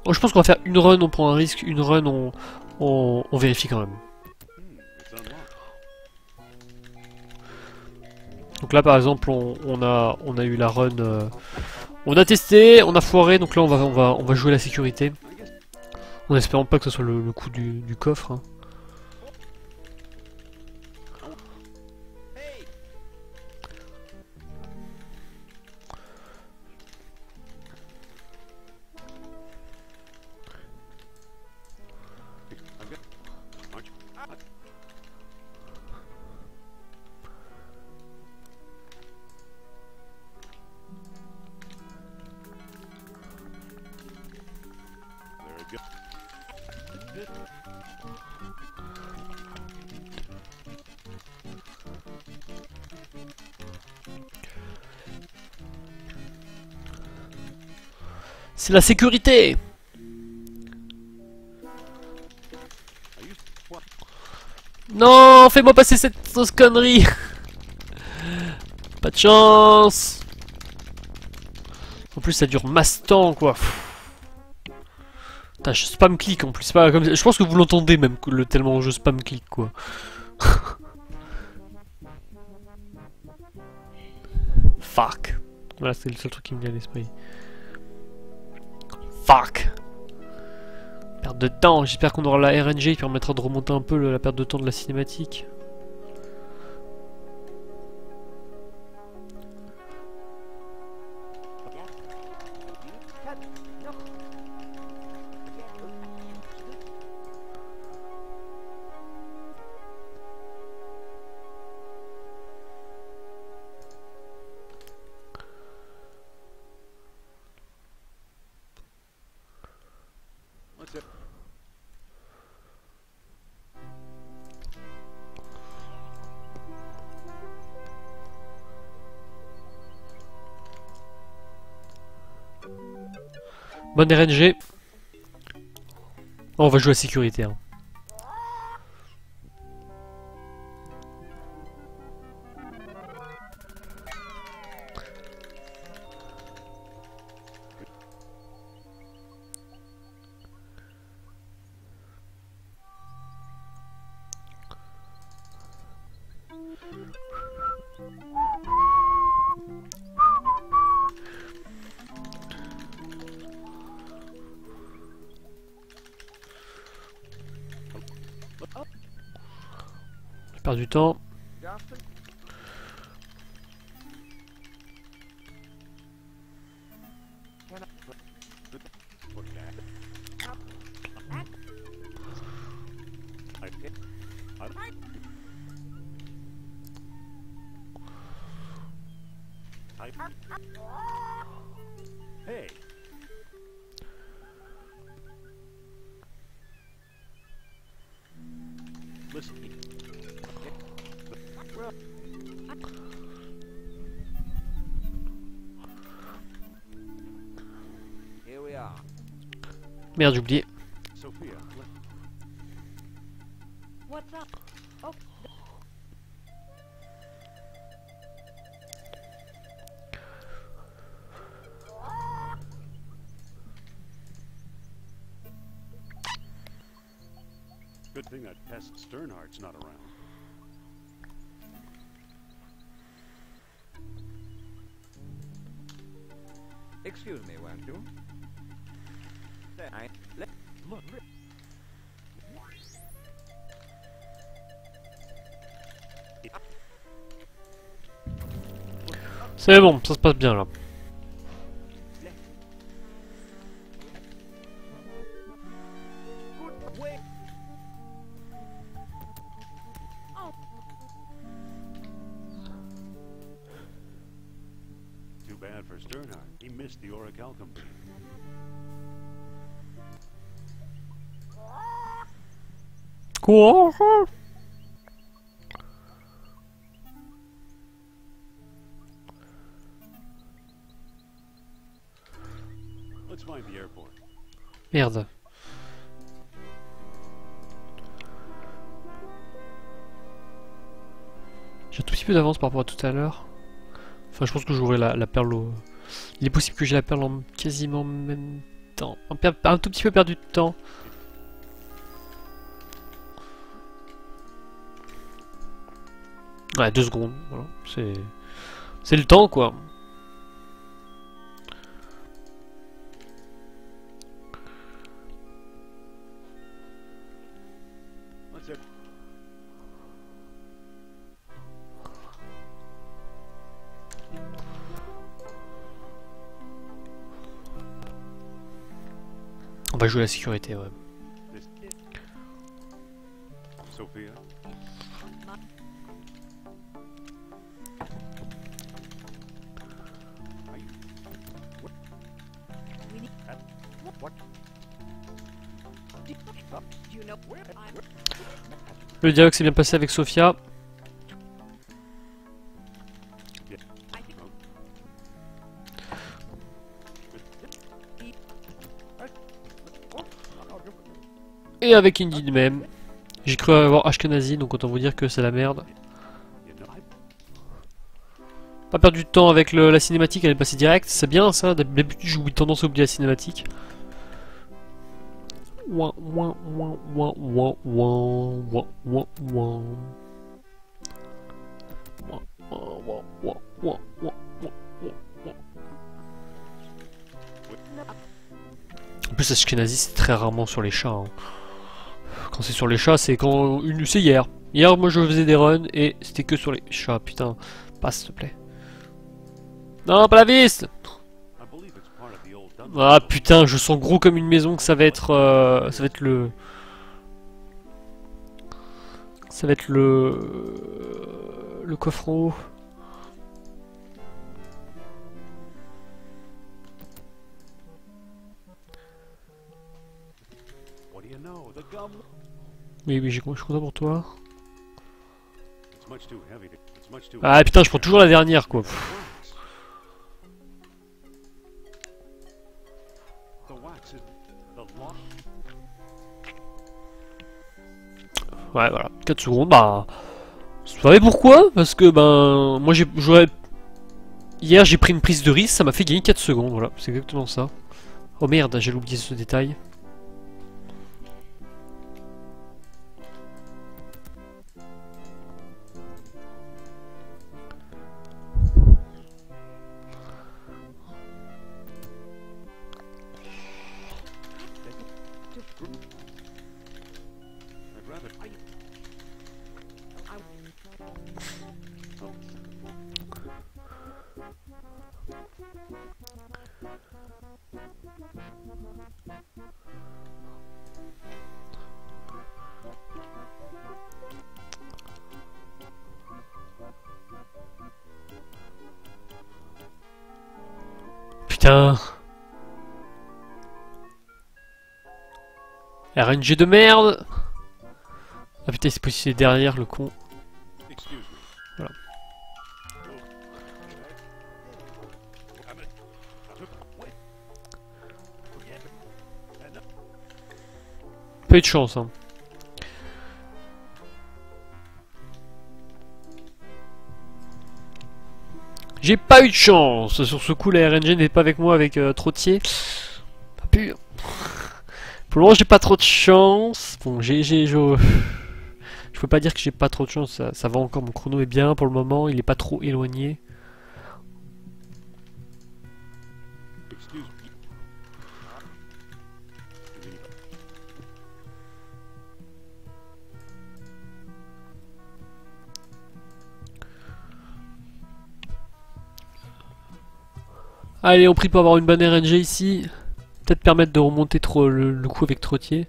Oh, je pense qu'on va faire une run, on prend un risque, une run, on vérifie quand même. Donc là par exemple on a eu la run, on a testé, on a foiré, donc là on va jouer la sécurité. En espérant pas que ce soit le coup du coffre. Hein. C'est la sécurité! Non, fais-moi passer cette connerie! Pas de chance! En plus ça dure masse temps quoi. Putain, je spam click en plus, pas comme je pense que vous l'entendez même tellement je spam click quoi. Fuck. Voilà, c'est le seul truc qui me vient à l'esprit. Fuck. Perte de temps, j'espère qu'on aura la RNG qui permettra de remonter un peu la perte de temps de la cinématique. Bonne RNG. Oh, on va jouer à sécurité. Hein. Je perds du temps. Hey. Listen. Here we are. Merde, j'ai oublié. Sophia. What's up? Oh. Good thing that pest Sternhardt's not around. Excuse me, won't you? Look. C'est bon, ça se passe bien là. Too bad for Sternhardt. He missed the Orichalcum beam. Quoi? Let's find the airport. Merde. J'ai un tout petit peu d'avance par rapport à tout à l'heure. Enfin, je pense que j'aurai la perle au... Il est possible que j'ai la perle en quasiment même temps. Un tout petit peu perdu de temps. Ouais, 2 secondes. Voilà. C'est le temps, quoi. What's it? On va jouer la sécurité, ouais. This Sophia? Are you... We need. What? Do you know where I'm? Le dialogue s'est bien passé avec Sophia. I think Et avec Indy de même. J'ai cru avoir Ashkenazi, donc autant vous dire que c'est la merde. You know, Pas perdu de temps avec la cinématique, elle est passée direct. C'est bien ça, d'habitude j'ai tendance à oublier la cinématique. Ouin, ouin, ouin, ouin, ouin, ouin, ouin, ouin, ouin. Ouin, ouin, ouin, ouin, ouin, ouin, ouin, ouin. En plus, Ashkenazi c'est très rarement sur les chats. Hein. Quand c'est sur les chats, c'est quand c'est hier. Hier, moi je faisais des runs et c'était que sur les chats. Putain, passe s'il te plaît. Non, pas la vis. I believe it's part of the old Dungeon. Ah putain, je sens gros comme une maison que ça va être le. Ça va être le coffre en haut. What do you know? The gum. Oui, je suis content pour toi. It's much too heavy. It's much too. Ah putain, je prends toujours la dernière quoi. The wax is the lock. Ouais, voilà, 4 secondes, bah. Vous savez pourquoi? Parce que ben. Moi j'aurais. Hier j'ai pris une prise de risque, ça m'a fait gagner 4 secondes, voilà, c'est exactement ça. Oh merde, j'ai oublié ce détail. I'd rather. Putain. RNG de merde. Ah putain, c'est possible derrière le con. Excuse me. Voilà. Pas eu de chance, hein. J'ai pas eu de chance. Sur ce coup, la RNG n'est pas avec moi avec Trottier. Pas pu. Pour le moment, j'ai pas trop de chance. Bon, je peux pas dire que j'ai pas trop de chance. Ça va encore. Mon chrono est bien pour le moment. Il est pas trop éloigné. Excuse me. Allez, on prie pour avoir une bonne RNG ici. Peut-être permettre de remonter trop le coup avec Trottier.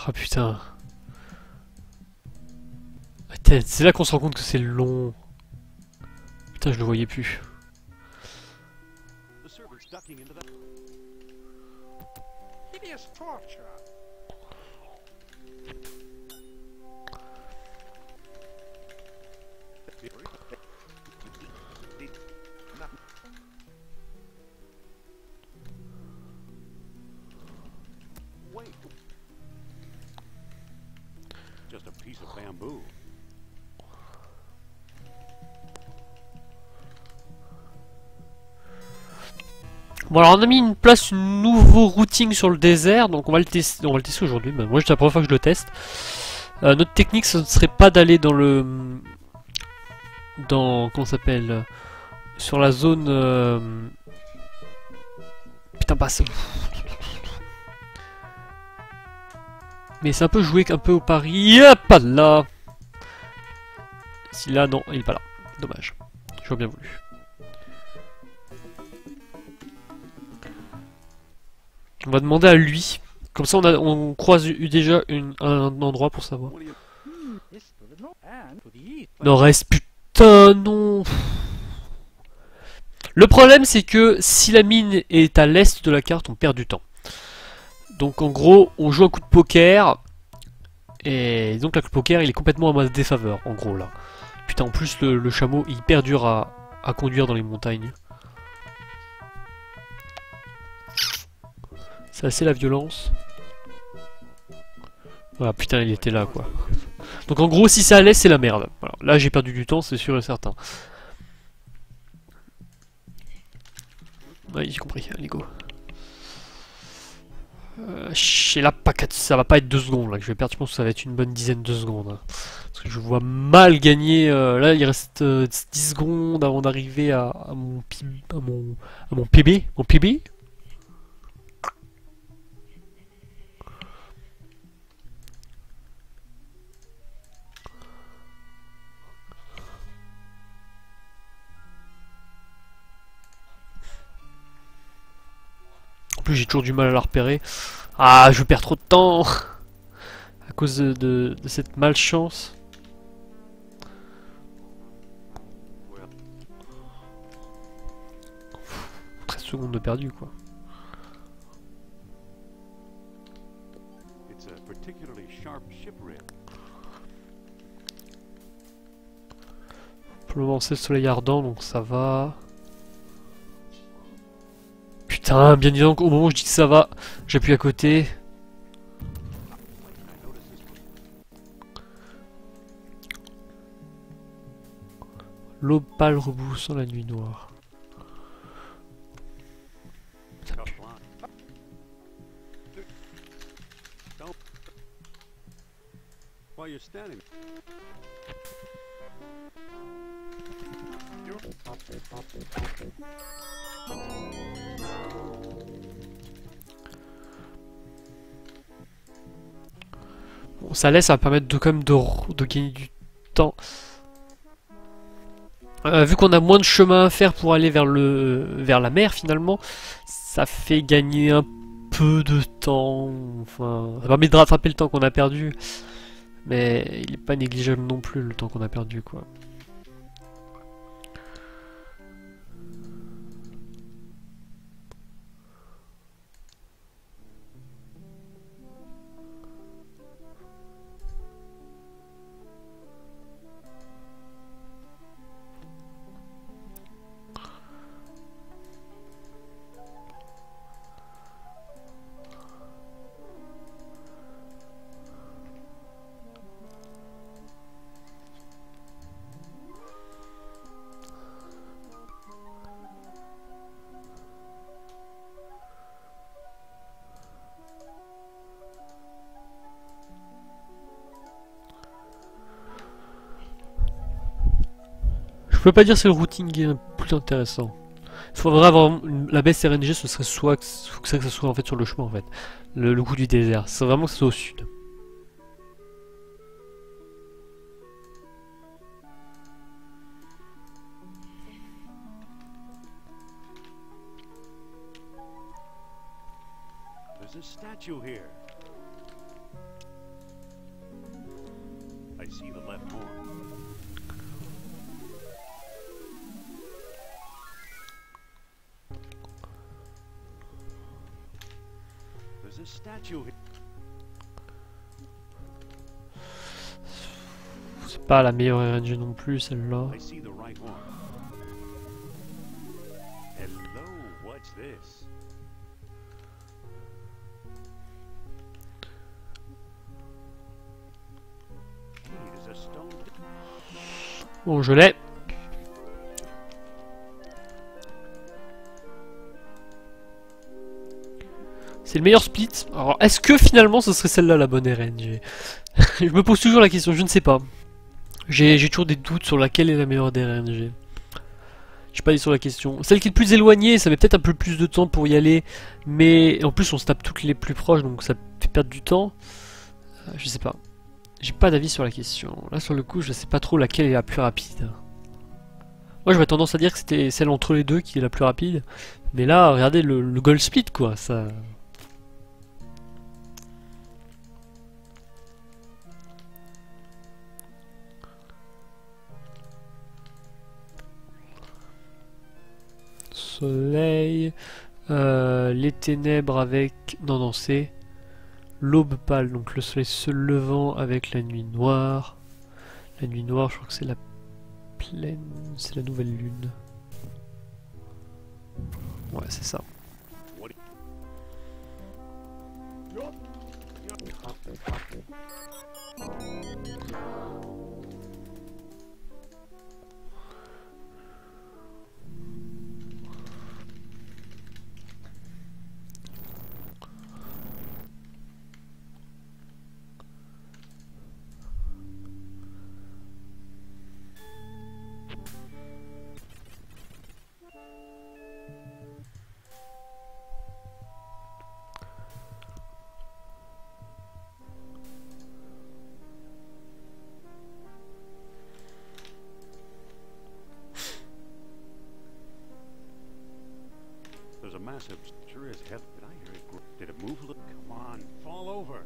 Ah putain. Putain, c'est là qu'on se rend compte que c'est long. Putain, je le voyais plus. The servant's ducking into that. Hideous torture. Bon alors on a mis une place, un nouveau routing sur le désert, donc on va le tester, aujourd'hui. Bah, moi c'est la première fois que je le teste. Notre technique ce ne serait pas d'aller dans le... comment ça s'appelle, sur la zone... Putain passe. Mais c'est un peu jouer un peu au pari. Pas là. Si là non, il est pas là. Dommage. J'aurais bien voulu. On va demander à lui. Comme ça on croise déjà un endroit pour savoir. What do you... This to the north and to the east. Nord-Est, putain non. Le problème c'est que si la mine est à l'est de la carte, on perd du temps. Donc en gros, on joue un coup de poker. Et donc là, le poker il est complètement à ma défaveur, en gros là. Putain, en plus le chameau il est hyper dur à conduire dans les montagnes. C'est assez la violence. Voilà, putain, il était là quoi. Donc en gros, si c'est à l'est, c'est la merde. Voilà. Là, j'ai perdu du temps, c'est sûr et certain. Ouais, j'ai compris, allez go. Là, ça va pas être 2 secondes là que je vais perdre, je pense que ça va être une bonne dizaine de secondes. Hein. Parce que je vois mal gagner. Là, il reste 10 secondes avant d'arriver à mon PB. Mon PB. En plus, j'ai toujours du mal à la repérer. Ah, je perds trop de temps à cause de cette malchance. 13 secondes de perdu, quoi. It's a particularly sharp ship rail. Pour le moment, c'est le soleil ardent, donc ça va. Putain, bien disant qu'au moment où je dis que ça va, j'appuie à côté. I notice this L'aube pâle rebroussant la nuit noire. tough line. Don't. While you're standing. Bon, ça laisse, ça va permettre de quand même de gagner du temps. Vu qu'on a moins de chemin à faire pour aller vers la mer finalement, ça fait gagner un peu de temps. Enfin, ça permet de rattraper le temps qu'on a perdu, mais il est pas négligeable non plus le temps qu'on a perdu quoi. Je peux pas dire c'est le routing qui est plus intéressant. Il faudrait avoir la baisse RNG, ce serait soit que ça soit en fait sur le chemin en fait. Le coup du désert, c'est vraiment que ce soit au sud. There's a statue here. I see the left horn. There's a statue here. C'est pas la meilleure RNG non plus celle-là. I see the right horn. Hello, what's this? Hey, there's a stone. Bon, je l'ai. Quel meilleur split? Alors, est-ce que finalement ce serait celle-là la bonne RNG? Je me pose toujours la question, je ne sais pas. J'ai toujours des doutes sur laquelle est la meilleure des RNG. Je suis pas dit sur la question. Celle qui est le plus éloignée, ça met peut-être un peu plus de temps pour y aller. Mais en plus, on se tape toutes les plus proches, donc ça fait perdre du temps. Je sais pas. J'ai pas d'avis sur la question. Là, sur le coup, je sais pas trop laquelle est la plus rapide. Moi, j'aurais tendance à dire que c'était celle entre les deux qui est la plus rapide. Mais là, regardez le goal split, quoi. Ça... Soleil, les ténèbres avec... Non, non, c'est l'aube pâle, donc le soleil se levant avec la nuit noire. La nuit noire, je crois que c'est la pleine... C'est la nouvelle lune. Ouais, c'est ça. There's a massive, sure is heavy. Did I hear it? Did it move? Look, come on, fall over.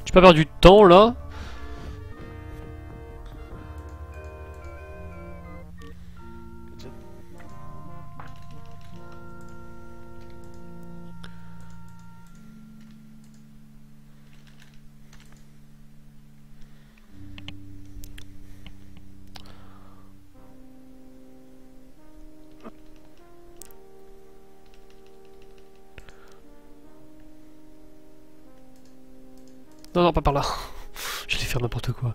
J'ai pas perdu de temps là. Non, non, pas par là. J'allais faire n'importe quoi.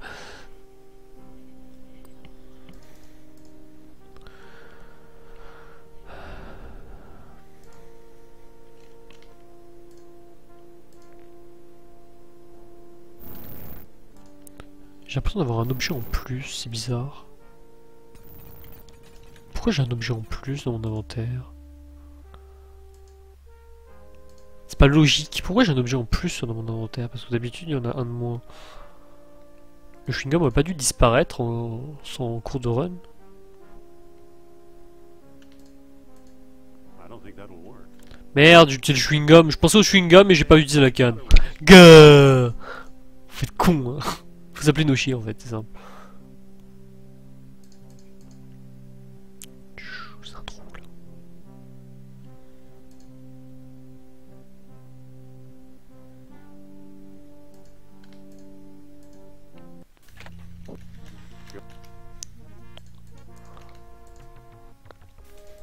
J'ai l'impression d'avoir un objet en plus, c'est bizarre. Pourquoi j'ai un objet en plus dans mon inventaire? C'est pas logique. Pourquoi j'ai un objet en plus dans mon inventaire? Parce que d'habitude il y en a un de moins. Le chewing-gum aurait pas dû disparaître en cours de run. I don't think that'll work. Merde, j'ai utilisé le chewing-gum. Je pensais au chewing-gum mais j'ai pas utilisé la canne. Gah! Vous faites con, hein. Faut s'appeler Noshi en fait, c'est simple. C'est un trou là.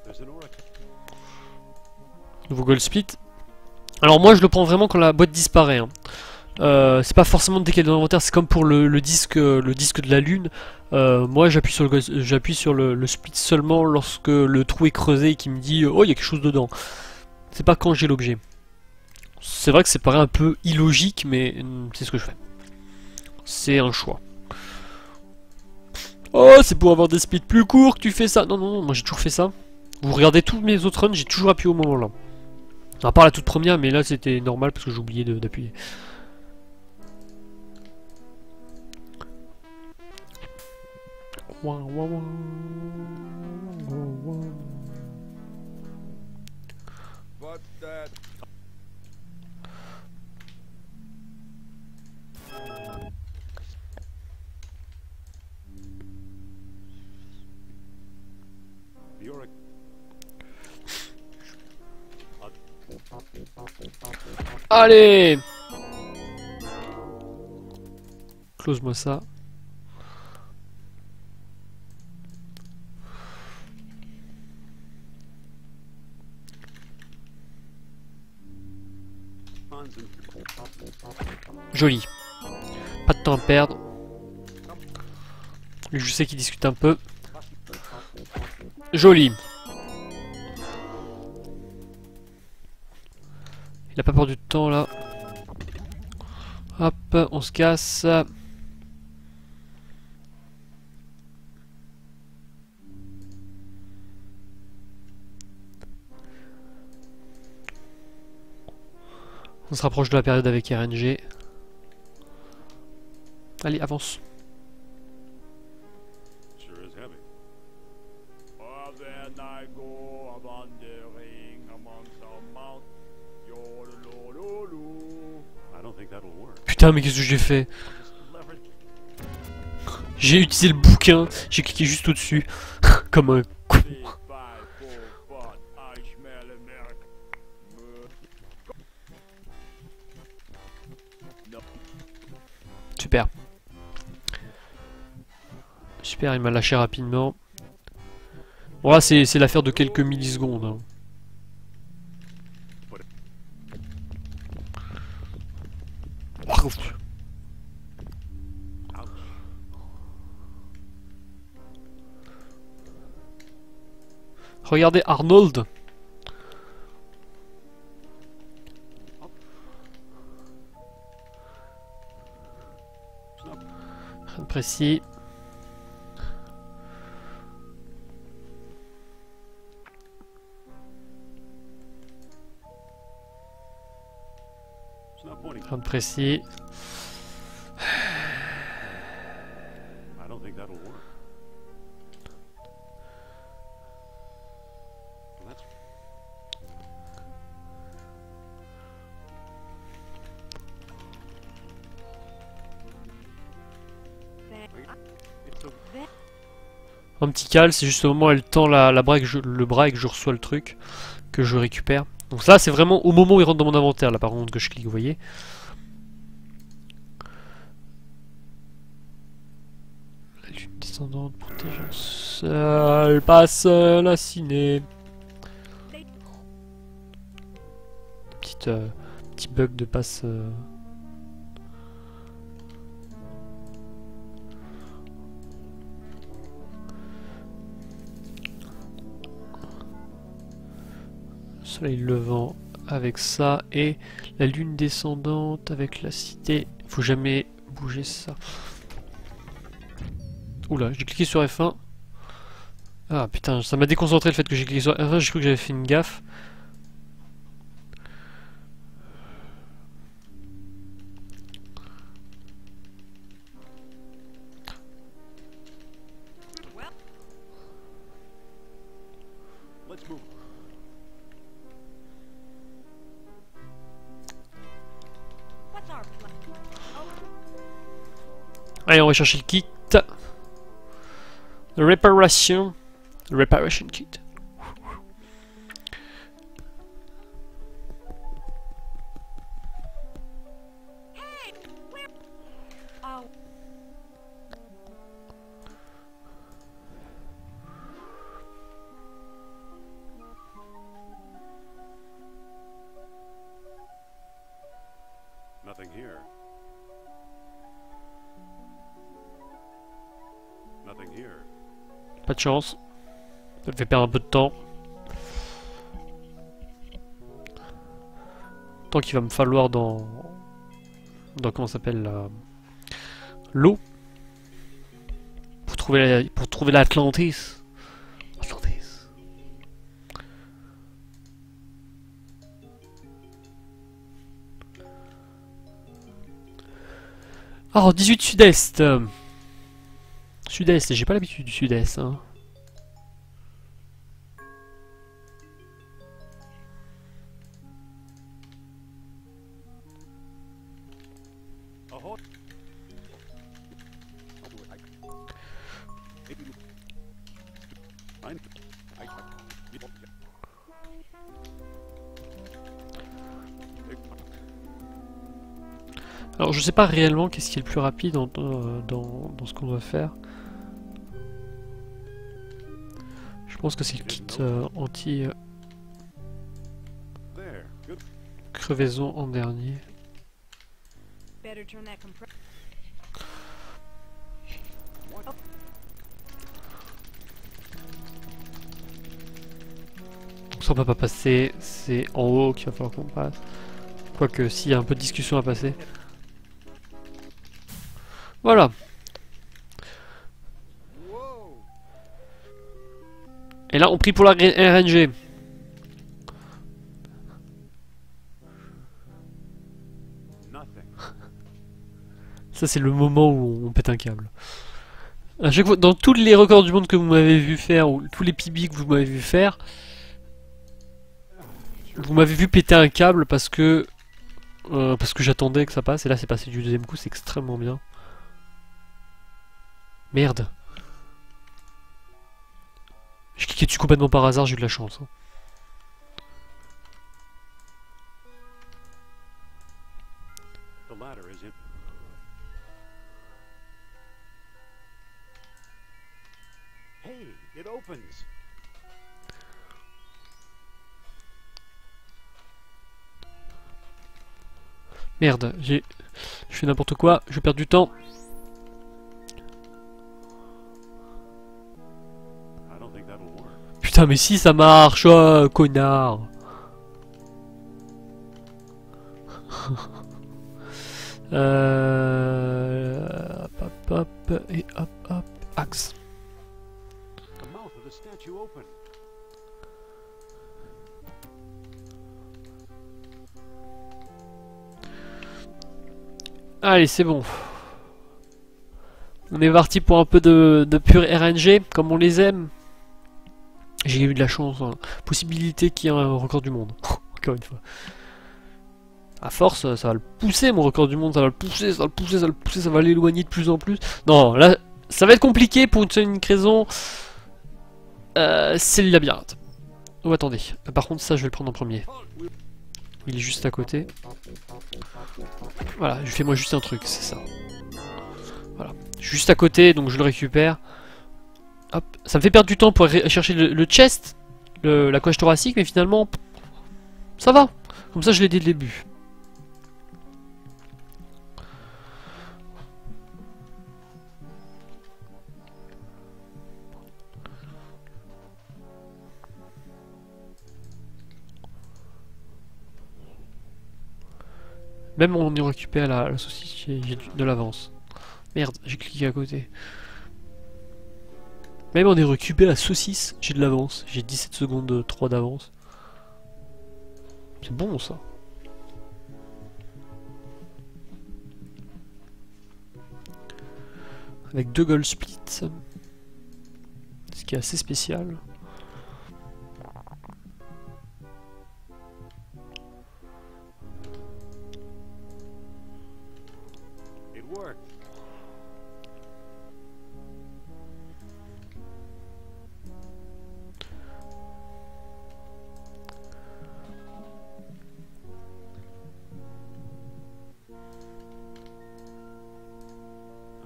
There's an oracle. Nouveau gold split. Alors moi je le prends vraiment quand la boîte disparaît, hein. C'est pas forcément dès qu'elle est dans l'inventaire, c'est comme pour le disque de la lune. Moi j'appuie sur le split seulement lorsque le trou est creusé et qu'il me dit oh il y a quelque chose dedans. C'est pas quand j'ai l'objet. C'est vrai que ça paraît un peu illogique mais c'est ce que je fais. C'est un choix. Oh c'est pour avoir des splits plus courts que tu fais ça. Non non non, moi j'ai toujours fait ça. Vous regardez tous mes autres runs, j'ai toujours appuyé au moment là. À part la toute première mais là c'était normal parce que j'ai oublié d'appuyer. What's that? The oracle. Allez! Close-moi ça. Joli. Pas de temps à perdre. Lui, je sais qu'il discute un peu. Joli. Il a pas perdu de temps là. Hop, on se casse. On se rapproche de la période avec RNG. Allez, avance. Sure is heavy. Oh, then I go wandering among some mountains. Yo-lo-lo-lo-lo. I don't think that'll work. Putain, mais qu'est-ce que j'ai fait? J'ai utilisé le bouquin, j'ai cliqué juste au-dessus. Comme un con. Big five, four, but I smell America. Super. Super, il m'a lâché rapidement. Bon là c'est l'affaire de quelques millisecondes. Hein. Regardez Arnold. Rien de précis. It's not pointing. Rien de précis. I don't think that'll work. Well, that's it's a Un petit cal, c'est juste au moment où elle tend la bras le bras et que je reçois le truc, que je récupère. Donc ça c'est vraiment au moment où il rentre dans mon inventaire, là par contre que je clique, vous voyez. La lune descendante protégeant seul, pas seul à ciné. Petit bug de passe. Soleil levant avec ça et la lune descendante avec la cité. Faut jamais bouger ça. Oula, j'ai cliqué sur F1. Ah putain, ça m'a déconcentré le fait que j'ai cliqué sur F1, j'ai cru que j'avais fait une gaffe. let's move. What's our plan? Allez, on va chercher le kit. Le Reparation Kit. Hey, where? Oh, Nothing here. Nothing here. Pas de chance. Ça me fait perdre un peu de temps. Tant qu'il va me falloir dans comment ça s'appelle l'eau pour trouver l'Atlantis. Atlantis. Alors 18 sud-est. Sud-est, j'ai pas l'habitude du sud-est. Hein. Oh, Alors je sais pas réellement qu'est-ce qui est le plus rapide dans ce qu'on doit faire. Je pense que c'est le kit anti there. Good. crevaison en dernier. better turn that compressor. Ça on va pas passer, c'est en haut qu'il va falloir qu'on passe. Quoique s'il y a un peu de discussion à passer. Voilà. Et là on prie pour la RNG. Ça c'est le moment où on pète un câble. À chaque fois, dans tous les records du monde que vous m'avez vu faire, ou tous les PB que vous m'avez vu faire, vous m'avez vu péter un câble parce que j'attendais que ça passe, et là c'est passé du deuxième coup, c'est extrêmement bien. Merde. J'ai cliqué dessus complètement par hasard, j'ai eu de la chance. Hein. The ladder is in. Hey, it opens. Merde, je fais n'importe quoi, je perds du temps. I don't think that'll work. Putain, mais si ça marche, oh, connard. Hop, et hop, axe. The mouth of the statue opened. Allez, c'est bon. On est parti pour un peu de pur RNG, comme on les aime. J'ai eu de la chance. Hein. Possibilité qu'il y ait un record du monde. Encore une fois. À force, ça va le pousser, mon record du monde. Ça va le pousser, ça va le pousser, ça va le pousser, ça va l'éloigner de plus en plus. Non, là, ça va être compliqué pour une raison. C'est le labyrinthe. Oh, attendez. Par contre, ça, je vais le prendre en premier. Il est juste à côté. Voilà, je fais moi juste un truc, c'est ça. Voilà, juste à côté, donc je le récupère. Hop, ça me fait perdre du temps pour aller chercher le chest, la coche thoracique, mais finalement, ça va. Comme ça, je l'ai dès le début. Même on y récupère la saucisse, j'ai de l'avance. Merde, j'ai cliqué à côté. Même on est récupéré la saucisse, j'ai de l'avance. J'ai 17 secondes 3 d'avance. C'est bon ça. Avec 2 gold splits. Ce qui est assez spécial. It worked.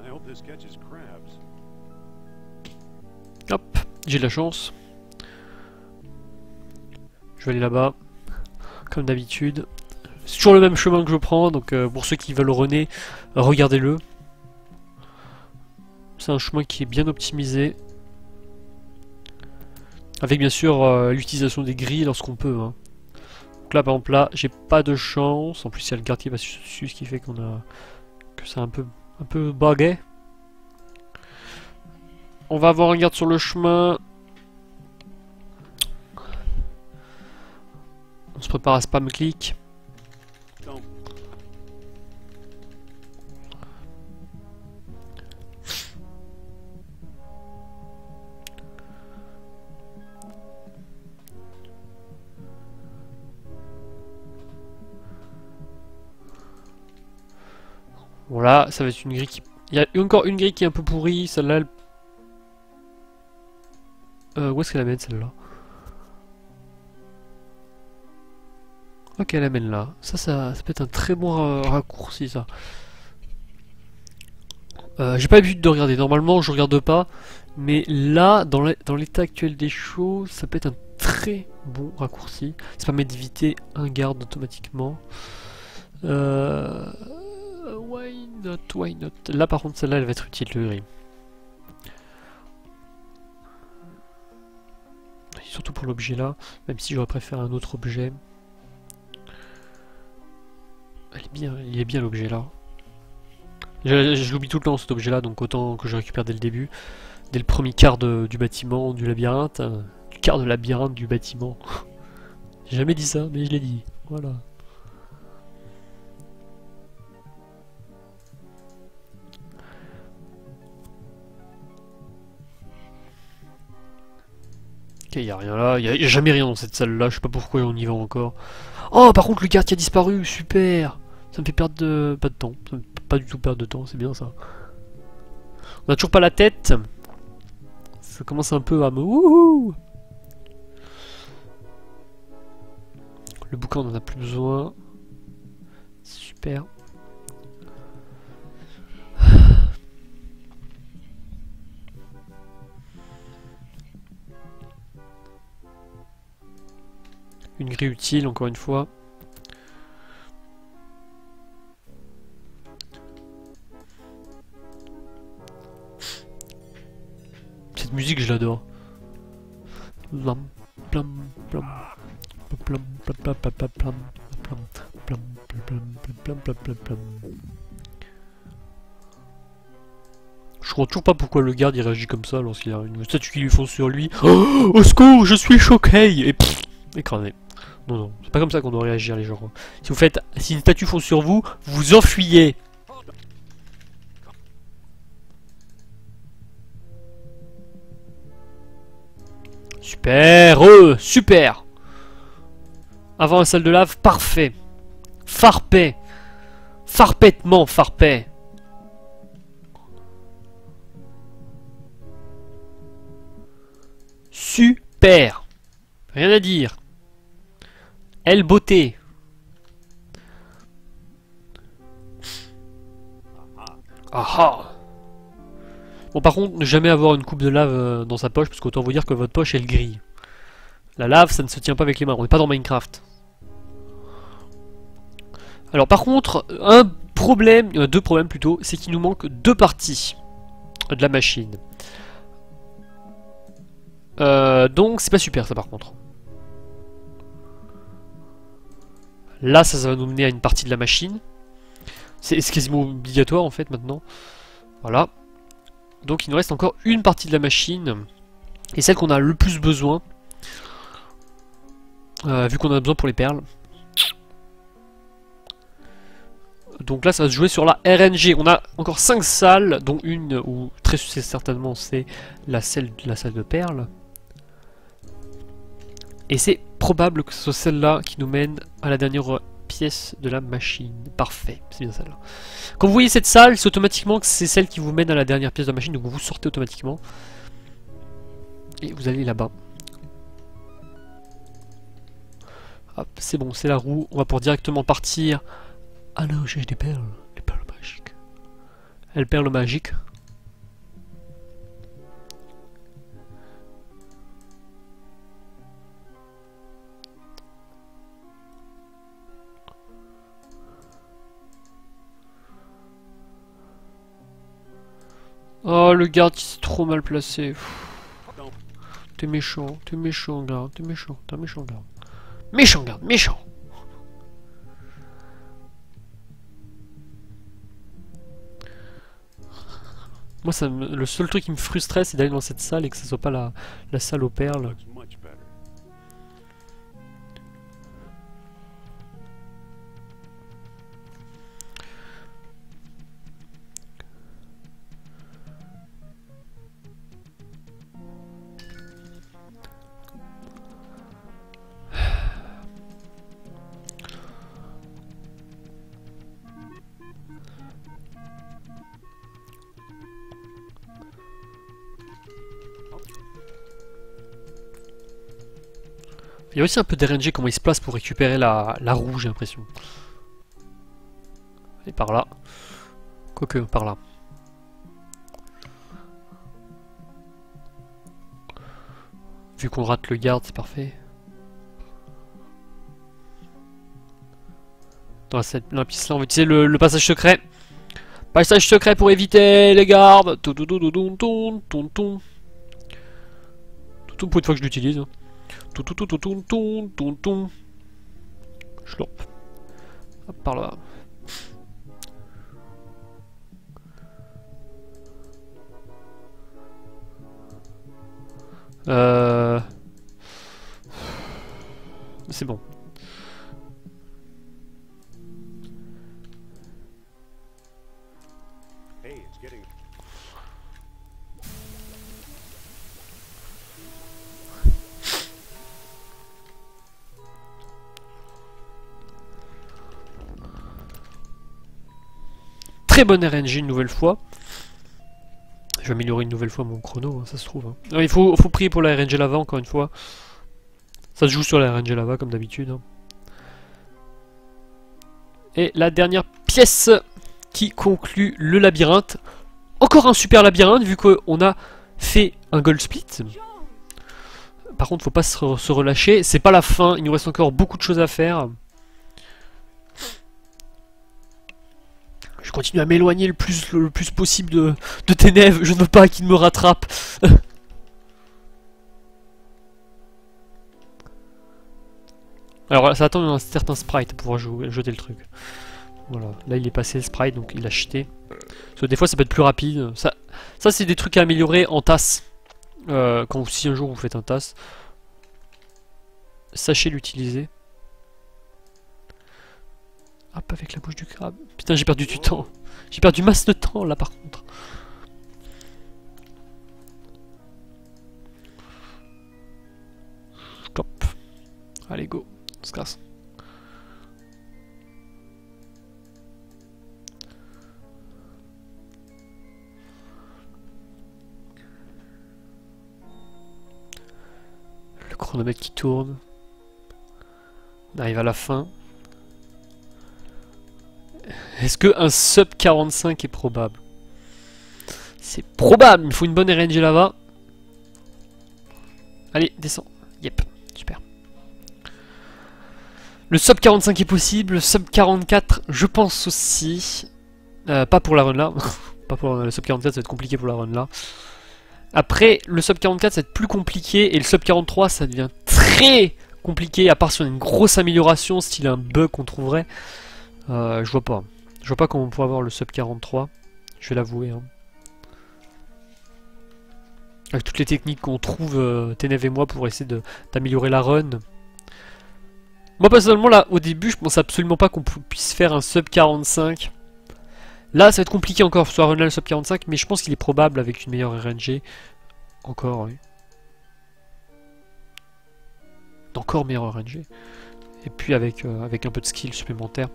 I hope this catches crabs. Hop, j'ai de la chance. Je vais aller là-bas, comme d'habitude. C'est toujours le même chemin que je prends, donc pour ceux qui veulent runner, regardez-le. C'est un chemin qui est bien optimisé. Avec bien sûr l'utilisation des grilles lorsqu'on peut. Hein. Donc là par exemple là, j'ai pas de chance. En plus il y a le garde qui va dessus, ce qui fait qu'on a que c'est un peu bugué. On va avoir un garde sur le chemin. On se prépare à spam click. Don't. Voilà, ça va être une grille qui... Il y a encore une grille qui est un peu pourrie, celle-là... Où est-ce qu'elle amène celle-là? Ok, elle amène là. Ça peut être un très bon raccourci, ça. J'ai pas l'habitude de regarder. Normalement, je regarde pas. Mais là, dans l'état actuel des choses, ça peut être un très bon raccourci. Ça permet d'éviter un garde automatiquement. Why not, why not. Là, par contre, celle-là, elle va être utile, le gris. Surtout pour l'objet là, même si j'aurais préféré un autre objet. Il est bien l'objet là. Je l'oublie tout le temps cet objet là, donc autant que je récupère dès le début. Dès le premier quart du bâtiment, du labyrinthe. Du quart de labyrinthe du bâtiment. J'ai jamais dit ça, mais je l'ai dit. Voilà. Ok, y a rien là, y a jamais rien dans cette salle là, je sais pas pourquoi on y va encore. Oh, par contre, le garde qui a disparu, super! Ça me fait perdre pas de temps, ça me fait pas du tout perdre de temps, c'est bien ça. On a toujours pas la tête. Ça commence un peu à me... Wouhou! Le bouquin, on en a plus besoin. Super. Une grille utile, encore une fois. Cette musique, je l'adore. Plam, plam, plam, plam, plam, plam, plam, plam, plam, plam, plam, plam, plam, plam, plam. Je comprends toujours pas pourquoi le garde il réagit comme ça lorsqu'il y a une statue qui lui fonce sur lui. Oh, au secours, je suis choqué! Et pff, écrasé. Non, non, c'est pas comme ça qu'on doit réagir les gens. Si une statue fonce sur vous, vous vous enfuyez. Super, super. Avant la salle de lave, parfait. Farpé. Farpètement farpé. Super. Rien à dire. Elle beauté. Ah. Bon, par contre, ne jamais avoir une coupe de lave dans sa poche, parce qu'autant vous dire que votre poche elle grille. La lave, ça ne se tient pas avec les mains, on n'est pas dans Minecraft. Alors par contre, un problème, deux problèmes plutôt, c'est qu'il nous manque deux parties de la machine. Donc c'est pas super ça par contre. Là ça va nous mener à une partie de la machine. C'est quasiment obligatoire en fait maintenant. Voilà. Donc il nous reste encore une partie de la machine. Et celle qu'on a le plus besoin. Vu qu'on en a besoin pour les perles. Donc là ça va se jouer sur la RNG. On a encore 5 salles, dont une où très certainement c'est la salle de perles. Et c'est probable que ce soit celle-là qui nous mène à la dernière pièce de la machine. Parfait, c'est bien celle-là. Quand vous voyez cette salle, c'est automatiquement que c'est celle qui vous mène à la dernière pièce de la machine, donc vous sortez automatiquement. Et vous allez là-bas. Hop, c'est bon, c'est la roue. On va pouvoir directement partir à la recherche des perles. Les perles magiques. Les perles magiques. Oh, le garde il s'est trop mal placé. T'es méchant, garde, t'es méchant, garde. Méchant, garde, méchant. Moi, le seul truc qui me frustrait, c'est d'aller dans cette salle et que ce soit pas la salle aux perles. Looks much better. Il y a aussi un peu d'RNG comment il se place pour récupérer la roue, j'ai l'impression. Et par là. Quoique, par là. Vu qu'on rate le garde, c'est parfait. Dans la piste là, on va utiliser le passage secret. Passage secret pour éviter les gardes. Tout pour une fois que je l'utilise. Tout, tout, tout, tout, tout, tout, tout, tout. Schlop. Hop, par là. C'est bon. Hey, it's getting. Très bonne RNG une nouvelle fois. Je vais améliorer une nouvelle fois mon chrono, hein, ça se trouve. Hein. Alors, faut prier pour la RNG lava encore une fois. Ça se joue sur la RNG lava comme d'habitude. Hein. Et la dernière pièce qui conclut le labyrinthe. Encore un super labyrinthe vu qu'on a fait un gold split. Par contre, faut pas se relâcher. C'est pas la fin, il nous reste encore beaucoup de choses à faire. Je continue à m'éloigner le plus possible de Ténèbres. Je ne veux pas qu'il me rattrape. Alors ça attend un certain sprite pour pouvoir jeter le truc. Voilà, là il est passé le sprite donc il a cheaté. Parce que des fois ça peut être plus rapide. Ça c'est des trucs à améliorer en tasse. Quand si un jour vous faites un tasse, sachez l'utiliser. Hop, avec la bouche du crabe. Putain, j'ai perdu du temps. J'ai perdu masse de temps là par contre. Stop. Allez, go. On se casse. Le chronomètre qui tourne. On arrive à la fin. Est-ce que un sub 45 est probable? C'est probable, il faut une bonne RNG là-bas. Allez, descends. Yep, super. Le sub 45 est possible, le sub 44 je pense aussi. Pas pour la run là. Pas pour le sub 44, ça va être compliqué pour la run là. Après, le sub 44 ça va être plus compliqué et le sub 43 ça devient très compliqué à part si on a une grosse amélioration, style un bug qu'on trouverait. Je vois pas. Je vois pas comment on pourrait avoir le sub 43. Je vais l'avouer. Hein. Avec toutes les techniques qu'on trouve, Ténèbres et moi, pour essayer d'améliorer la run. Moi personnellement là, au début, je pensais absolument pas qu'on puisse faire un sub 45. Là, ça va être compliqué encore sur la run là, le sub 45, mais je pense qu'il est probable avec une meilleure RNG. Encore, oui. D'encore meilleure RNG. Et puis avec un peu de skill supplémentaire.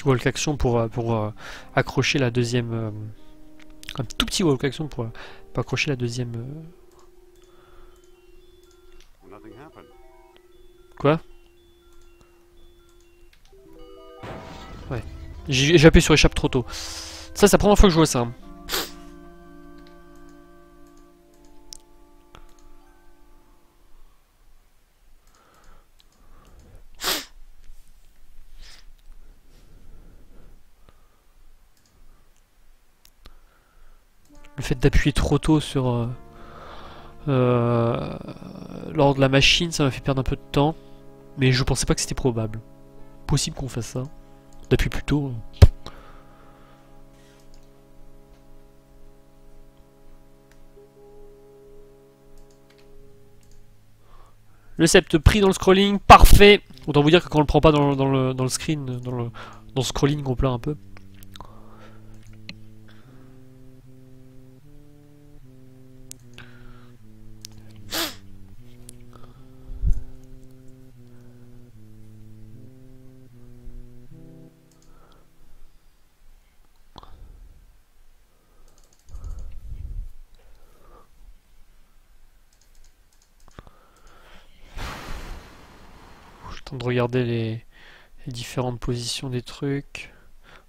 Walk action pour accrocher la deuxième un tout petit walk action pour accrocher la deuxième quoi. Ouais, j'ai appuyé sur échappe trop tôt. Ça c'est la première fois que je vois ça. Le fait d'appuyer trop tôt sur lors de la machine, ça m'a fait perdre un peu de temps. Mais je pensais pas que c'était probable. Possible qu'on fasse ça. D'appuyer plus tôt. Le sept pris dans le scrolling, parfait. Autant vous dire que quand on le prend pas dans le screen, dans le scrolling on pleure un peu. De regarder les différentes positions des trucs.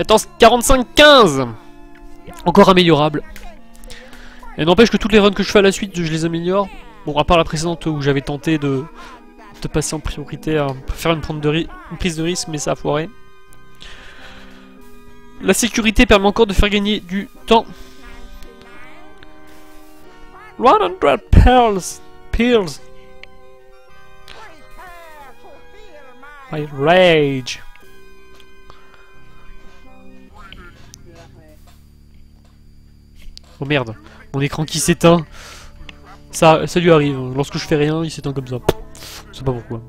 14, 45, 15. Encore améliorable. Et n'empêche que toutes les runs que je fais à la suite, je les améliore. Bon, à part la précédente où j'avais tenté de passer en priorité à faire une prise de risque, mais ça a foiré. La sécurité permet encore de faire gagner du temps. 100 pearls. Pills. My rage. Oh merde, mon écran qui s'éteint. Ça lui arrive. Lorsque je fais rien, il s'éteint comme ça. Je sais pas pourquoi.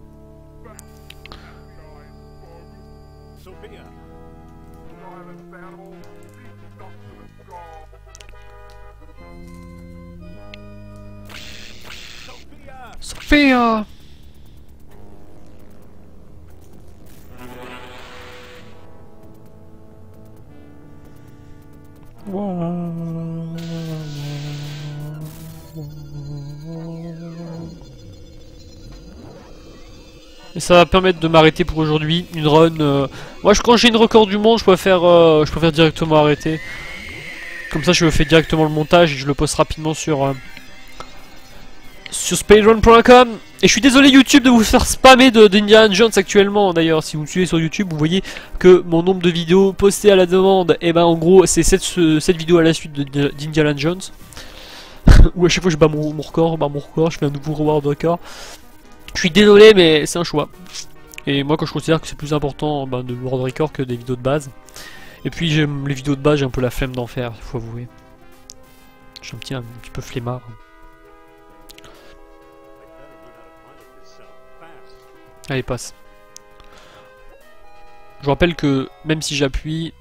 Sophia. Sophia. Et ça va permettre de m'arrêter pour aujourd'hui. Une run. Moi, quand j'ai une record du monde, je préfère directement arrêter. Comme ça, je fais directement le montage et je le poste rapidement sur speedrun.com. Et je suis désolé YouTube de vous faire spammer d'Indiana Jones actuellement. D'ailleurs, si vous me suivez sur YouTube, vous voyez que mon nombre de vidéos postées à la demande, et ben en gros, c'est cette vidéo à la suite d'Indiana Jones. Où à chaque fois je bats mon record, je fais un nouveau world record. Je suis désolé, mais c'est un choix. Et moi, quand je considère que c'est plus important de world record que des vidéos de base. Et puis j'aime les vidéos de base, j'ai un peu la flemme d'en faire, il faut avouer. Je suis un petit peu flemmard. Allez, passe. Je rappelle que même si j'appuie,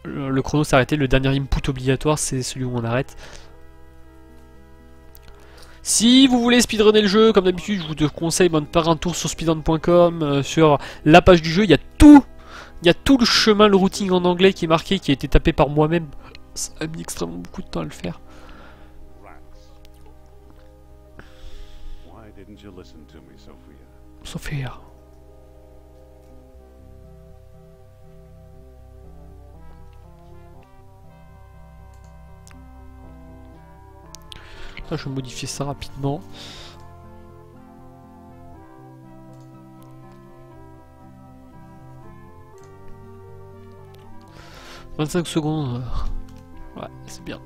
le chrono s'est arrêté. Le dernier input obligatoire, c'est celui où on arrête. Si vous voulez speedrunner le jeu, comme d'habitude, je vous conseille de faire un tour sur speedrun.com, sur la page du jeu. Il y a tout le chemin, le routing en anglais qui est marqué, qui a été tapé par moi-même. Ça a mis extrêmement beaucoup de temps à le faire. Why didn't you listen to me, Sophia? Sophia. Ça, je vais modifier ça rapidement. « 25 secondes. Ouais, c'est bien.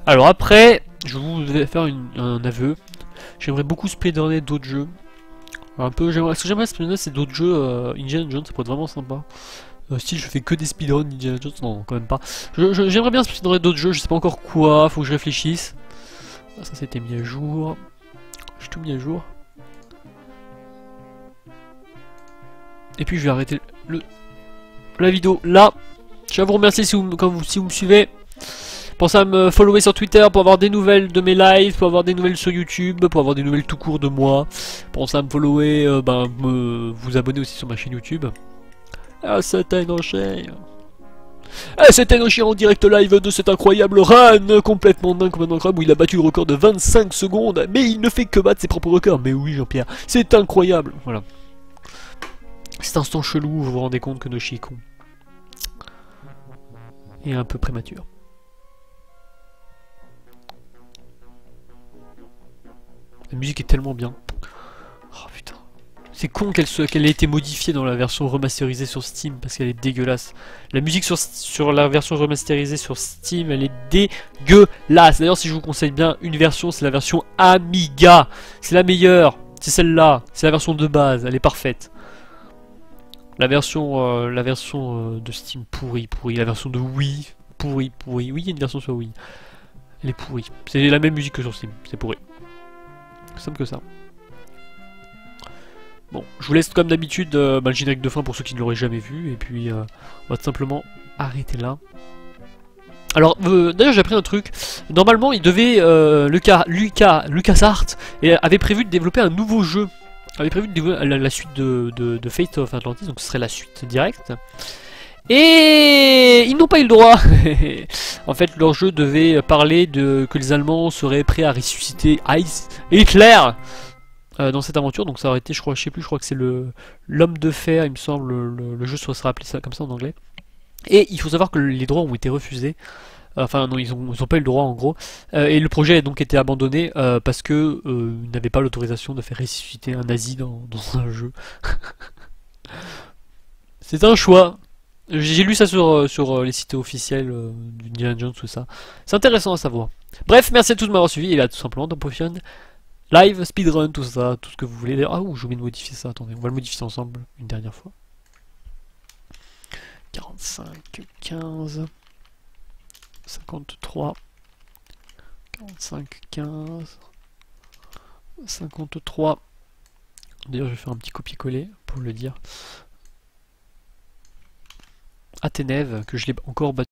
Alors après, je vais faire un aveu. J'aimerais beaucoup speedrunner d'autres jeux. Un peu, ce que j'aimerais speedrunner, c'est d'autres jeux. Indiana Jones, ça pourrait être vraiment sympa. Si je fais que des speedruns Indiana Jones, non, quand même pas. J'aimerais bien speedrunner d'autres jeux, je sais pas encore quoi, faut que je réfléchisse. Ah, ça c'était mis à jour. J'ai tout mis à jour. Et puis je vais arrêter la vidéo là. Je vais vous remercier si vous me suivez. Pensez à me follower sur Twitter pour avoir des nouvelles de mes lives, pour avoir des nouvelles sur YouTube, pour avoir des nouvelles tout court de moi. Pensez à me follower, vous abonner aussi sur ma chaîne YouTube. Ah, c'était une enchaîne. Ah, c'était une enchaîne en direct live de cet incroyable run complètement dingue, complètement incroyable, où il a battu le record de 25 secondes, mais il ne fait que battre ses propres records. Mais oui, Jean-Pierre, c'est incroyable. Voilà. Cet instant chelou où vous vous rendez compte que Noshi est con. Et un peu prémature. La musique est tellement bien. Oh putain. C'est con qu'elle ait été modifiée dans la version remasterisée sur Steam parce qu'elle est dégueulasse. La musique sur la version remasterisée sur Steam, elle est dégueulasse. D'ailleurs, si je vous conseille bien une version, c'est la version Amiga. C'est la meilleure. C'est celle-là. C'est la version de base. Elle est parfaite. La version de Steam pourrie. La version de Wii pourrie. Oui, il y a une version sur Wii. Elle est pourrie. C'est la même musique que sur Steam. C'est pourri. Simple que ça. Bon, je vous laisse comme d'habitude le générique de fin pour ceux qui ne l'auraient jamais vu. Et puis, on va tout simplement arrêter là. Alors, d'ailleurs j'ai appris un truc. Normalement il devait, LucasArts avait prévu de développer un nouveau jeu. Avait prévu de développer la suite de Fate of Atlantis, donc ce serait la suite directe. Et ils n'ont pas eu le droit. En fait, leur jeu devait parler de que les Allemands seraient prêts à ressusciter Hitler dans cette aventure. Donc ça aurait été, je crois, je sais plus, je crois que c'est l'homme de fer, il me semble, le jeu sera appelé ça comme ça en anglais. Et il faut savoir que les droits ont été refusés. Enfin non, ils ont pas eu le droit en gros. Et le projet a donc été abandonné parce que ils n'avaient pas l'autorisation de faire ressusciter un nazi dans un jeu. C'est un choix. J'ai lu ça sur les sites officiels d'Indiana Jones, tout ça. C'est intéressant à savoir. Bref, merci à tous de m'avoir suivi. Et là, tout simplement, dans Potion, live, speedrun, tout ça, tout ce que vous voulez. Ah, ouh, j'ai oublié de modifier ça. Attendez, on va le modifier ensemble une dernière fois. 45, 15, 53, 45, 15, 53. D'ailleurs, je vais faire un petit copier-coller pour le dire. Athénève, que je l'ai encore battu.